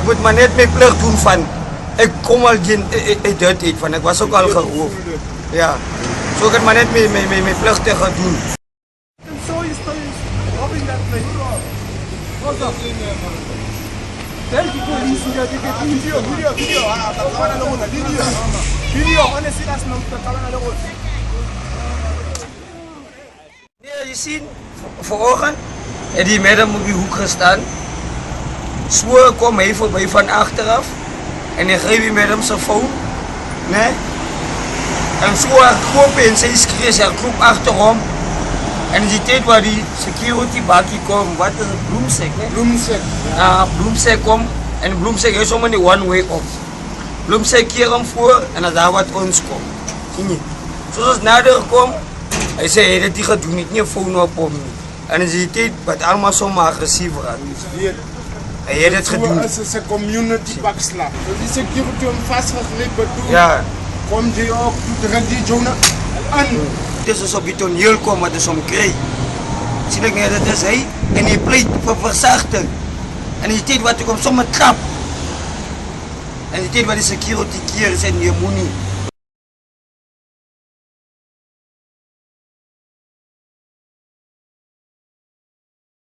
Ek moet maar net my plig doen van ek kom al geen dit uit van ek was ook al geroof. Ja. So ek het maar net my pligte gedoen. So is robbing that place. What's up? Tell the police that they get video. Honestly, that's not the camera. Nee, je ziet, vanochtend heeft die madam op die hoek gestaan. Zo kwam hij voorbij van achteraf. En hij greep die madam zijn phone. Nee? En zo kwam hij en zij schreef, hij kroop achterom. En die tijd waar die security bakkie kwam, wat is het, bloemsek, nee? Bloemsek. Ja, bloemsek kwam. En bloemsek is om in die one way op. Bloemsek keer hem voor en dan daar wat ons komt. Zie je? Zoals het nader kwam. Hij zei, hij heeft die gedaan, niet een phone op hem. En in die tijd wat allemaal zomaar agressief raakt. Hij heeft het gedaan. Het is een community bakslag. Dus die security hem vastgegrepen doen. Ja. Komt hij op, doet die Jonah aan. Het is dus op die toneel komen wat is om krijgt. Zie ik niet, dat is hij. En hij pleit voor verzachting. En in die tijd wat ik hem zomaar trap. En in die tijd wat die security keer zijn, je moet niet.